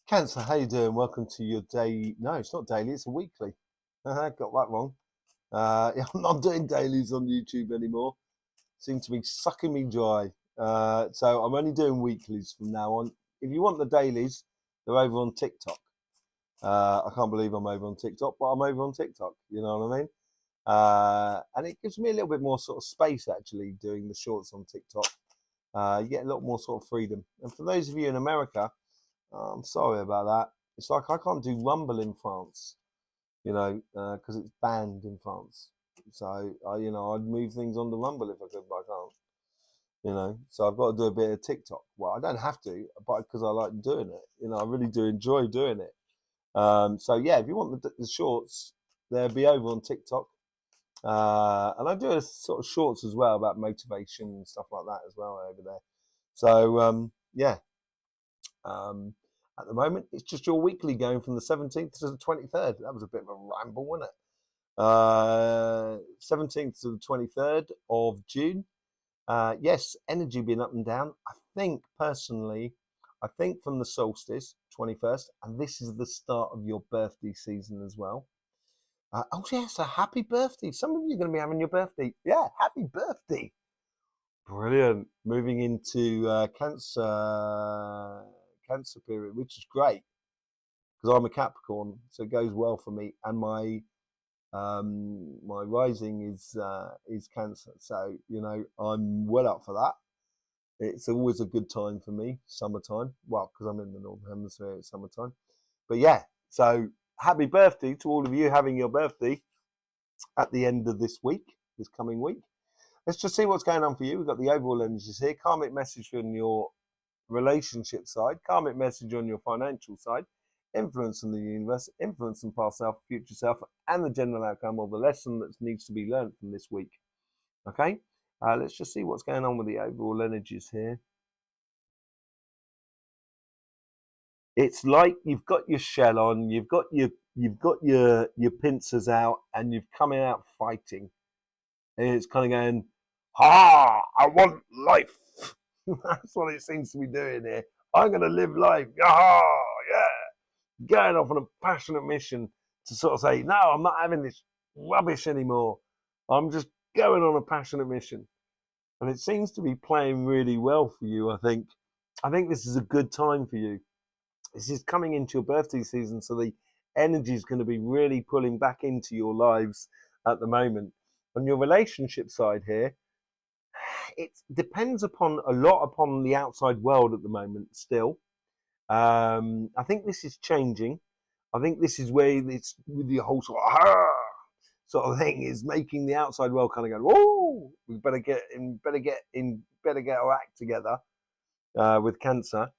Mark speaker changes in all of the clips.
Speaker 1: Cancer, how you doing? Welcome to your day. No, it's not daily, it's a weekly. Got that wrong. I'm not doing dailies on YouTube anymore. Seem to be sucking me dry. So I'm only doing weeklies from now on. If you want the dailies, they're over on TikTok. I can't believe I'm over on TikTok, but I'm over on TikTok. You know what I mean? And it gives me a little bit more sort of space actually doing the shorts on TikTok. You get a lot more sort of freedom. And for those of you in America, I'm sorry about that. It's like I can't do Rumble in France, because it's banned in France. So I'd move things on the Rumble if I could, but I can't. So I've got to do a bit of TikTok. Well, I don't have to, but because I like doing it. I really do enjoy doing it. So yeah, if you want the shorts, they'll be over on TikTok. And I do a sort of shorts as well about motivation and stuff like that as well over there. So yeah. At the moment, it's just your weekly going from the 17th to the 23rd. That was a bit of a ramble, wasn't it? 17th to the 23rd of June. Yes, energy being up and down. I think personally, from the solstice, 21st, and this is the start of your birthday season as well. Oh yes, a happy birthday. Some of you are going to be having your birthday. Yeah, happy birthday. Brilliant. Moving into Cancer period, which is great because I'm a Capricorn, so it goes well for me. And my rising is Cancer, so I'm well up for that. It's always a good time for me, summertime. Well, because I'm in the Northern Hemisphere, it's summertime. But yeah, so happy birthday to all of you having your birthday at the end of this coming week. Let's just see what's going on for you. We've got the overall energies here. Karmic message on your relationship side, karmic message on your financial side, influence on the universe, influence on past self, future self, and the general outcome or the lesson that needs to be learned from this week. Okay, let's just see what's going on with the overall energies here. It's like you've got your shell on, you've got your pincers out, and you've coming out fighting. And it's kind of going, ha! I want life. That's what it seems to be doing here. I'm going to live life. Yaha! Yeah. Going off on a passionate mission to sort of say, no, I'm not having this rubbish anymore. I'm just going on a passionate mission. And it seems to be playing really well for you, I think. I think this is a good time for you. This is coming into your birthday season, so the energy is going to be really pulling back into your lives at the moment. On your relationship side here, it depends upon the outside world at the moment still. I think this is changing. I think this is where it's with the whole sort of thing is making the outside world kind of go, whoa, we better get our act together with Cancer,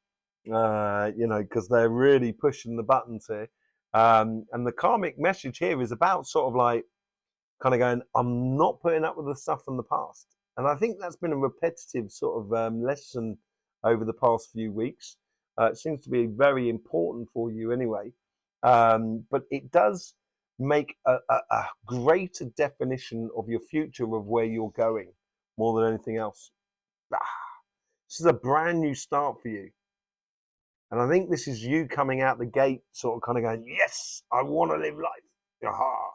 Speaker 1: because they're really pushing the buttons here. And the karmic message here is about sort of like kind of going, I'm not putting up with the stuff from the past. And I think that's been a repetitive sort of lesson over the past few weeks. It seems to be very important for you anyway. But it does make a greater definition of your future of where you're going more than anything else. This is a brand new start for you. And I think this is you coming out the gate sort of kind of going, yes, I want to live life. Aha.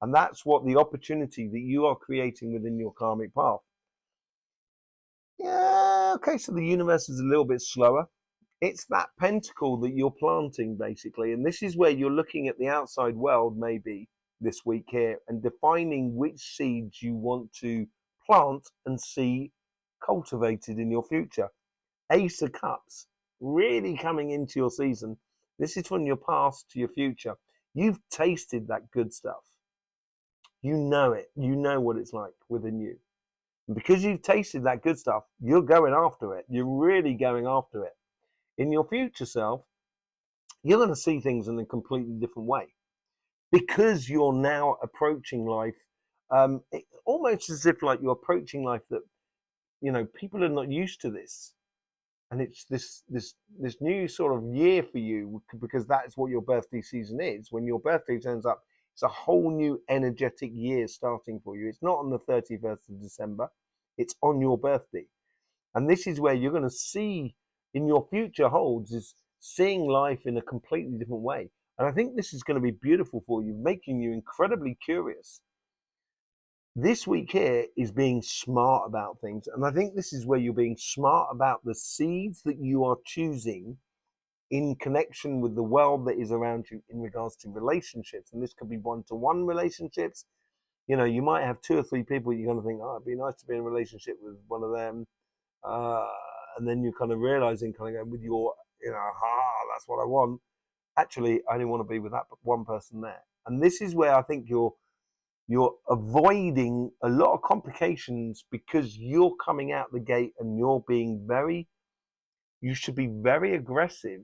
Speaker 1: And that's what the opportunity that you are creating within your karmic path. Yeah, okay, so the universe is a little bit slower. It's that pentacle that you're planting, basically. And this is where you're looking at the outside world, maybe, this week here, and defining which seeds you want to plant and see cultivated in your future. Ace of Cups, really coming into your season. This is from your past to your future. You've tasted that good stuff. You know it. You know what it's like within you. And because you've tasted that good stuff, you're going after it. You're really going after it. In your future self, you're going to see things in a completely different way. Because you're now approaching life, almost as if like you're approaching life that, people are not used to this. And it's this new sort of year for you, because that is what your birthday season is. When your birthday turns up, it's a whole new energetic year starting for you. It's not on the 31st of December. It's on your birthday. And this is where you're going to see in your future holds is seeing life in a completely different way. And I think this is going to be beautiful for you, making you incredibly curious. This week here is being smart about things. And I think this is where you're being smart about the seeds that you are choosing in connection with the world that is around you in regards to relationships. And this could be one-to-one relationships. You know, you might have 2 or 3 people you're going to think, oh, it'd be nice to be in a relationship with one of them. And then you're kind of realizing, kind of going with your, that's what I want. Actually, I only want to be with that one person there. And this is where I think you're avoiding a lot of complications because you're coming out the gate and you should be very aggressive,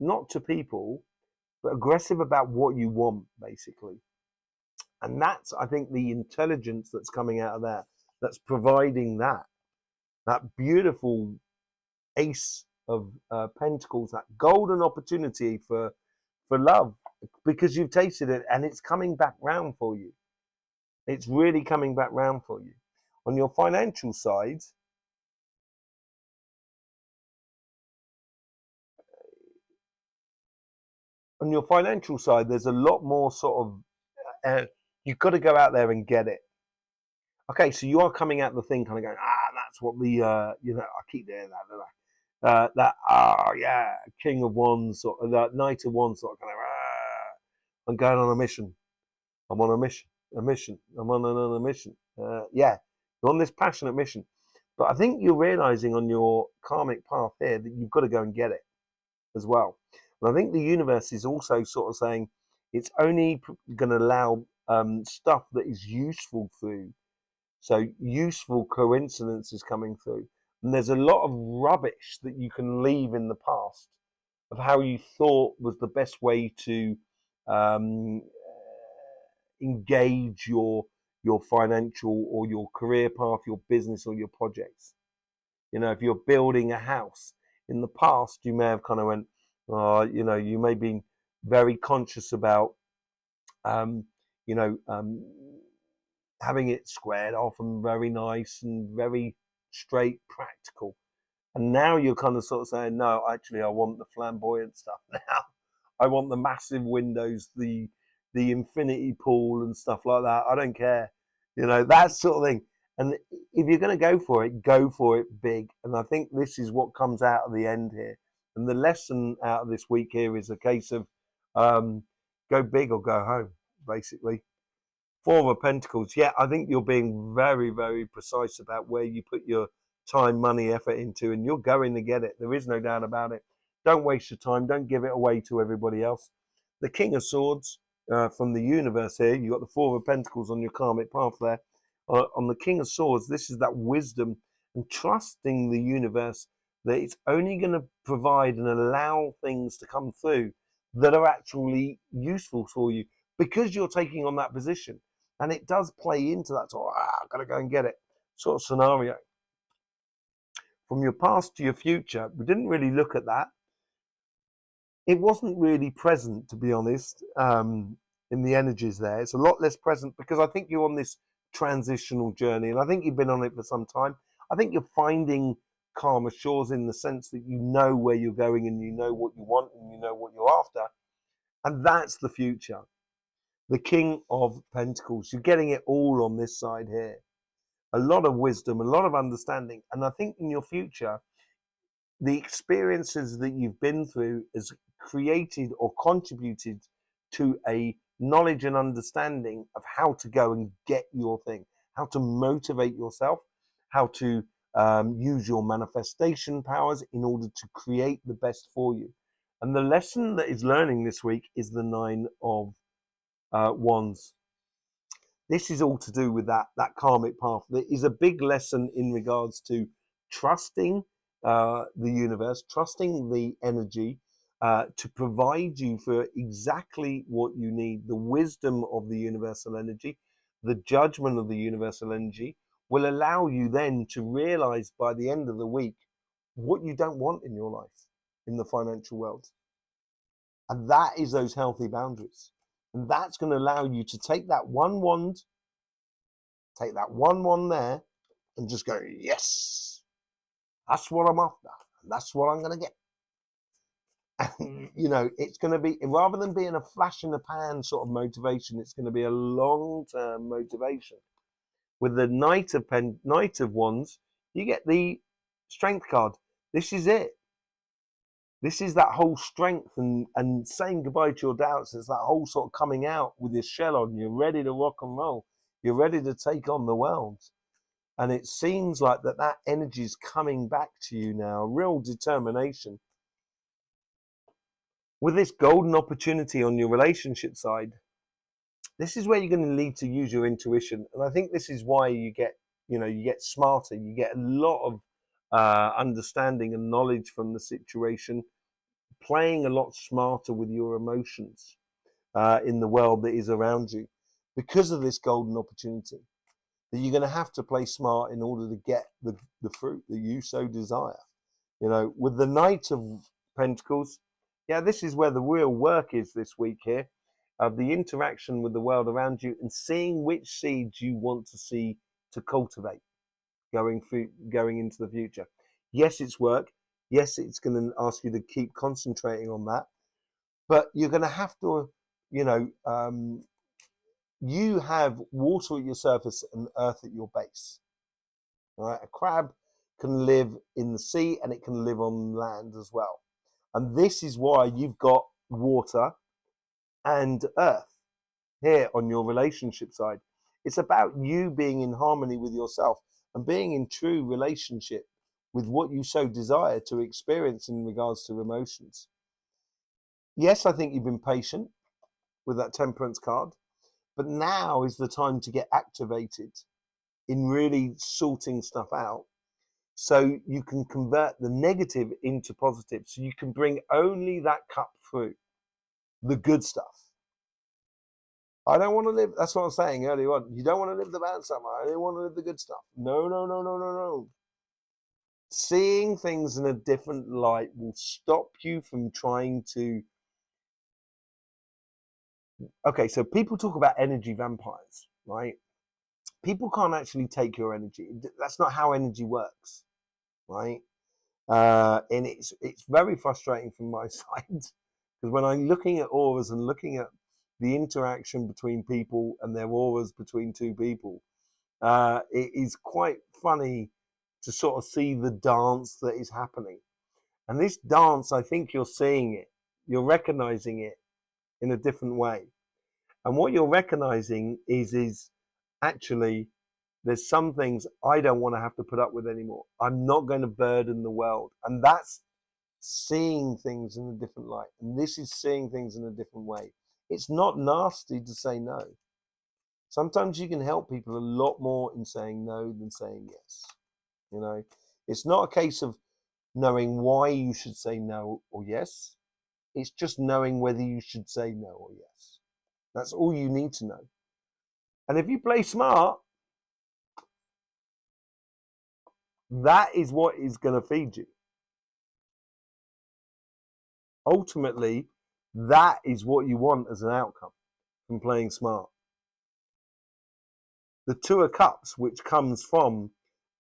Speaker 1: not to people, but aggressive about what you want, basically. And that's, I think, the intelligence that's coming out of that, that's providing that beautiful ace of pentacles, that golden opportunity for love, because you've tasted it and it's coming back round for you. It's really coming back round for you. On your financial side, there's a lot more sort of, you've got to go out there and get it. Okay, so you are coming at the thing kind of going, that's what the, I keep doing that, yeah, King of Wands, sort of, that Knight of Wands, sort of kind of, I'm going on a mission. I'm on a mission. I'm on another mission. Yeah, you're on this passionate mission. But I think you're realizing on your karmic path here that you've got to go and get it as well. And I think the universe is also sort of saying it's only going to allow stuff that is useful through. So useful coincidences coming through. And there's a lot of rubbish that you can leave in the past of how you thought was the best way to engage your financial or your career path, your business or your projects. You know, if you're building a house, in the past you may have kind of went, you may be very conscious about, having it squared off and very nice and very straight, practical. And now you're kind of sort of saying, no, actually, I want the flamboyant stuff now. I want the massive windows, the infinity pool and stuff like that. I don't care, that sort of thing. And if you're going to go for it big. And I think this is what comes out of the end here. And the lesson out of this week here is a case of go big or go home, basically. 4 of Pentacles. Yeah, I think you're being very, very precise about where you put your time, money, effort into, and you're going to get it. There is no doubt about it. Don't waste your time. Don't give it away to everybody else. The King of Swords from the universe here. You've got the 4 of Pentacles on your karmic path there. On the King of Swords, this is that wisdom and trusting the universe that it's only going to provide and allow things to come through that are actually useful for you because you're taking on that position. And it does play into that sort of, I've got to go and get it sort of scenario. From your past to your future, we didn't really look at that. It wasn't really present, to be honest, in the energies there. It's a lot less present because I think you're on this transitional journey, and I think you've been on it for some time. I think you're finding calmer shores in the sense that you know where you're going and you know what you want and you know what you're after. And that's the future. The King of Pentacles. You're getting it all on this side here. A lot of wisdom, a lot of understanding. And I think in your future, the experiences that you've been through has created or contributed to a knowledge and understanding of how to go and get your thing, how to motivate yourself, how to use your manifestation powers in order to create the best for you. And the lesson that is learning this week is the 9 of Wands. This is all to do with that karmic path. There is a big lesson in regards to trusting the universe, trusting the energy to provide you for exactly what you need. The wisdom of the universal energy, the judgment of the universal energy will allow you then to realize by the end of the week what you don't want in your life, in the financial world. And that is those healthy boundaries. And that's going to allow you to take that one wand there and just go, yes, that's what I'm after. And that's what I'm going to get. You know, it's going to be, rather than being a flash in the pan sort of motivation, it's going to be a long-term motivation. With the Knight of Wands, you get the Strength card. This is it. This is that whole strength and saying goodbye to your doubts. It's that whole sort of coming out with your shell on. You're ready to rock and roll. You're ready to take on the world. And it seems like that energy is coming back to you now. Real determination. With this golden opportunity on your relationship side, this is where you're going to need to use your intuition. And I think this is why you get smarter. You get a lot of understanding and knowledge from the situation, playing a lot smarter with your emotions in the world that is around you because of this golden opportunity, that you're going to have to play smart in order to get the fruit that you so desire. You know, with the Knight of Pentacles, yeah, this is where the real work is this week here, of the interaction with the world around you and seeing which seeds you want to see to cultivate going into the future. Yes, it's work. Yes, it's going to ask you to keep concentrating on that, but you're going to have to, you have water at your surface and earth at your base. All right, a crab can live in the sea and it can live on land as well. And this is why you've got water and earth here on your relationship side. It's about you being in harmony with yourself and being in true relationship with what you so desire to experience in regards to emotions. Yes, I think you've been patient with that Temperance card, but now is the time to get activated in really sorting stuff out so you can convert the negative into positive, so you can bring only that cup through, the good stuff. I don't want to live, that's what I was saying earlier on, you don't want to live the bad stuff, I only want to live the good stuff. No, no, no, no, no, no. Seeing things in a different light will stop you from trying to... Okay, so people talk about energy vampires, right? People can't actually take your energy. That's not how energy works, right? And it's very frustrating from my side, because when I'm looking at auras and looking at the interaction between people and their auras between two people, it is quite funny to sort of see the dance that is happening. And this dance, I think you're seeing it, you're recognizing it in a different way. And what you're recognizing is actually, there's some things I don't want to have to put up with anymore. I'm not going to burden the world. And that's seeing things in a different light. And this is seeing things in a different way. It's not nasty to say no. Sometimes you can help people a lot more in saying no than saying yes. You know, it's not a case of knowing why you should say no or yes. It's just knowing whether you should say no or yes. That's all you need to know. And if you play smart, that is what is going to feed you. Ultimately, that is what you want as an outcome from playing smart. The Two of Cups, which comes from,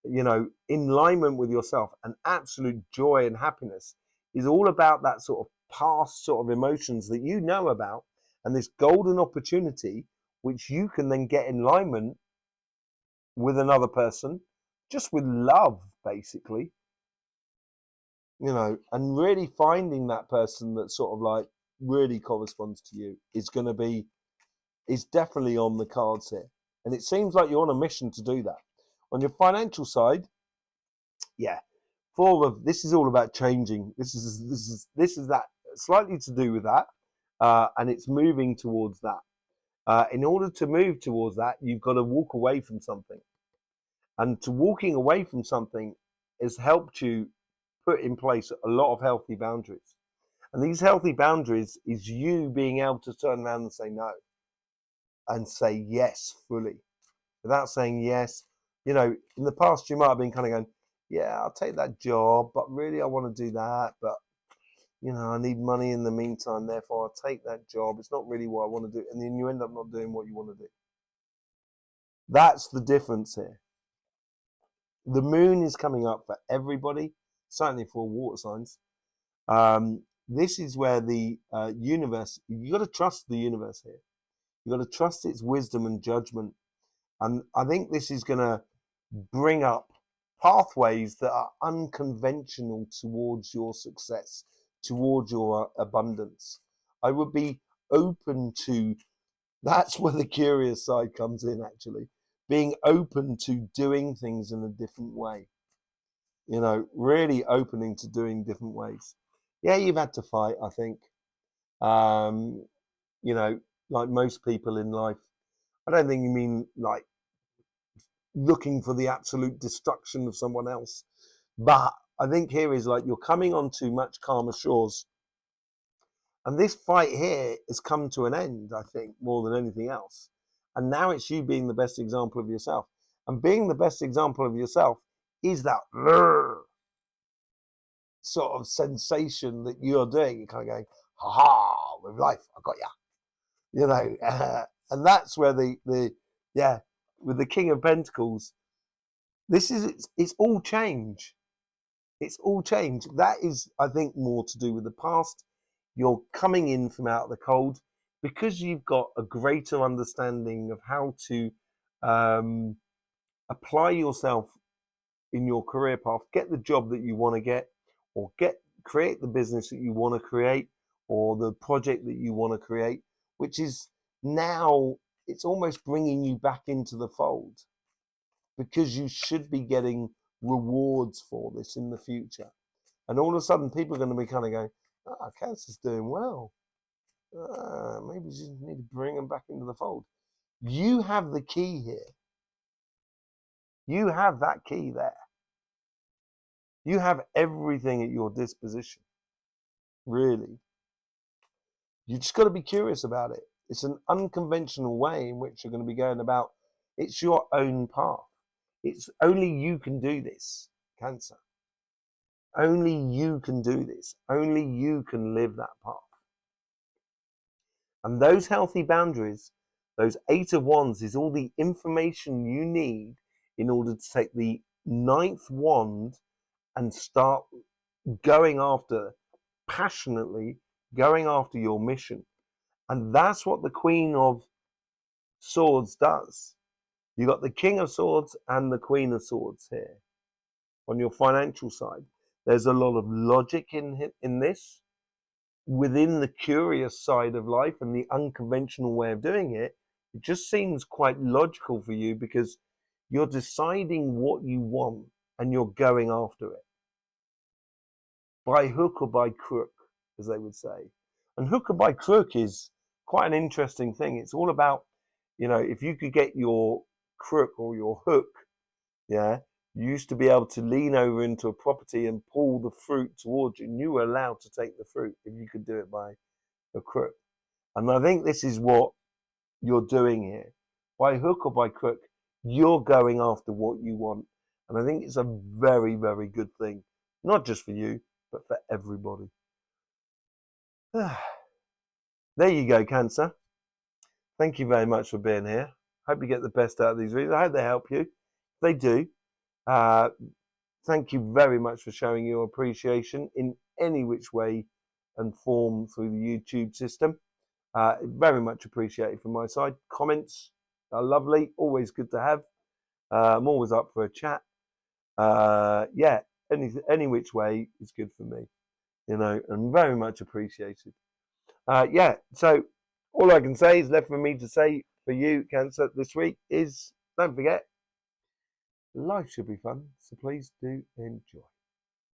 Speaker 1: in alignment with yourself and absolute joy and happiness, is all about that sort of past sort of emotions that you know about, and this golden opportunity which you can then get in alignment with another person, just with love, basically, and really finding that person that sort of like really corresponds to you is definitely on the cards here. And it seems like you're on a mission to do that. On your financial side, yeah, this is all about changing. This is that, slightly to do with that, and it's moving towards that. In order to move towards that, you've got to walk away from something, and to walking away from something has helped you put in place a lot of healthy boundaries. And these healthy boundaries is you being able to turn around and say no, and say yes fully, without saying yes. In the past you might have been kind of going, yeah, I'll take that job, but really I want to do that, but I need money in the meantime, therefore I'll take that job. It's not really what I want to do. And then you end up not doing what you want to do. That's the difference here. The moon is coming up for everybody, certainly for water signs. this is where the universe, you got to trust the universe here. You got to trust its wisdom and judgment. And I think this is going to bring up pathways that are unconventional towards your success, towards your abundance. I would be open to, that's where the curious side comes in, actually, being open to doing things in a different way. You know, really opening to doing different ways. Yeah, you've had to fight, I think. You know, like most people in life. I don't think you mean like looking for the absolute destruction of someone else. But I think here is like you're coming onto much calmer shores. And this fight here has come to an end, I think, more than anything else. And now it's you being the best example of yourself. And being the best example of yourself is that sort of sensation that you're doing. You're kind of going, ha ha, with life, I got ya. You know, and that's where yeah, with the King of Pentacles, it's all change. It's all change. That is, I think, more to do with the past. You're coming in from out of the cold because you've got a greater understanding of how to apply yourself in your career path, get the job that you want to get, or create the business that you want to create, or the project that you want to create, which is now, it's almost bringing you back into the fold because you should be getting rewards for this in the future. And all of a sudden, people are going to be kind of going, Cancer's doing well. Maybe you just need to bring them back into the fold. You have the key here. You have that key there. You have everything at your disposition. Really. You just got to be curious about it. It's an unconventional way in which you're going to be going about. It's your own path. It's only you can do this, Cancer. Only you can do this. Only you can live that path. And those healthy boundaries, those 8 of Wands, is all the information you need in order to take the 9th wand and start going after, passionately going after your mission. And that's what the Queen of Swords does. You got the King of Swords and the Queen of Swords here. On your financial side, there's a lot of logic in this. Within the curious side of life and the unconventional way of doing it, it just seems quite logical for you because you're deciding what you want and you're going after it. By hook or by crook, as they would say. And hook or by crook is quite an interesting thing. It's all about, you know, if you could get your crook or your hook, yeah, you used to be able to lean over into a property and pull the fruit towards you, and you were allowed to take the fruit if you could do it by a crook. And I think this is what you're doing here. By hook or by crook, you're going after what you want. And I think it's a very, very good thing, not just for you, but for everybody. There you go, Cancer. Thank you very much for being here. Hope you get the best out of these readings. I hope they help you. If they do, thank you very much for showing your appreciation in any which way and form through the YouTube system. Very much appreciated from my side. Comments are lovely, always good to have. I'm always up for a chat. Yeah, any which way is good for me, you know, and very much appreciated. Yeah, so all I can say is left for me to say for you, Cancer, this week is don't forget, life should be fun, so please do enjoy.